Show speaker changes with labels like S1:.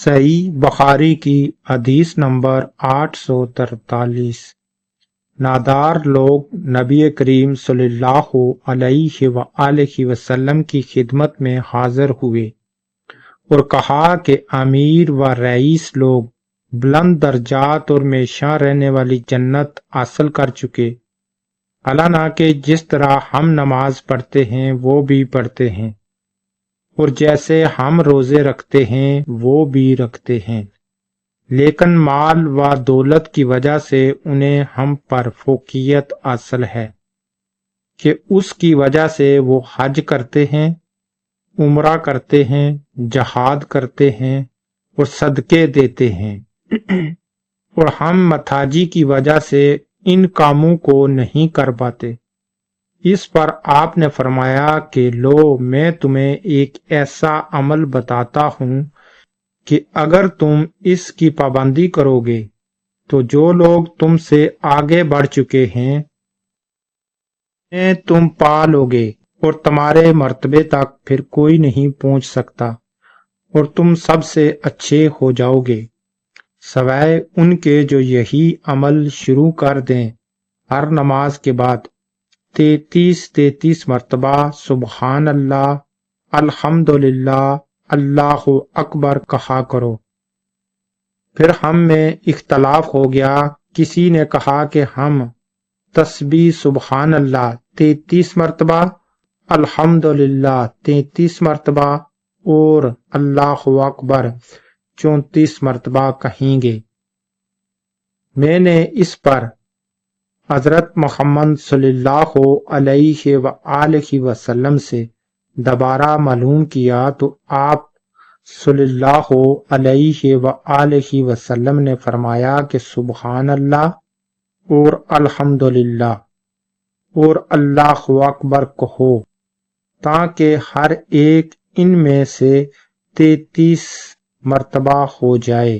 S1: صحیح بخاری کی حدیث نمبر 843۔ نادار لوگ نبی کریم صلی اللہ علیہ وآلہ وسلم کی خدمت میں حاضر ہوئے اور کہا کہ امیر و رئیس لوگ بلند درجات اور ہمیشہ رہنے والی جنت حاصل کر چکے، حالانکہ جس طرح ہم نماز پڑھتے ہیں وہ بھی پڑھتے ہیں، اور جیسے ہم روزے رکھتے ہیں وہ بھی رکھتے ہیں، لیکن مال و دولت کی وجہ سے انہیں ہم پر فوقیت حاصل ہے کہ اس کی وجہ سے وہ حج کرتے ہیں، عمرہ کرتے ہیں، جہاد کرتے ہیں اور صدقے دیتے ہیں، اور ہم متاجی کی وجہ سے ان کاموں کو نہیں کر پاتے۔ اس پر آپ نے فرمایا کہ لو، میں تمہیں ایک ایسا عمل بتاتا ہوں کہ اگر تم اس کی پابندی کرو گے تو جو لوگ تم سے آگے بڑھ چکے ہیں تم پا لو گے، اور تمہارے مرتبے تک پھر کوئی نہیں پہنچ سکتا، اور تم سب سے اچھے ہو جاؤ گے، سوائے ان کے جو یہی عمل شروع کر دیں ہر نماز کے بعد 33 مرتبہ سبحان اللہ، الحمدللہ، اللہ اکبر کہا کرو۔ پھر ہم میں اختلاف ہو گیا، کسی نے کہا کہ ہم تسبیح سبحان اللہ 33 مرتبہ، الحمدللہ 33 مرتبہ اور اللہ اکبر 34 مرتبہ کہیں گے۔ میں نے اس پر حضرت محمد صلی اللہ علیہ وآلہ وسلم سے دوبارہ معلوم کیا تو آپ صلی اللہ علیہ وآلہ وسلم نے فرمایا کہ سبحان اللہ اور الحمدللہ اور اللہ اکبر کہو، تاکہ ہر ایک ان میں سے 33 مرتبہ ہو جائے۔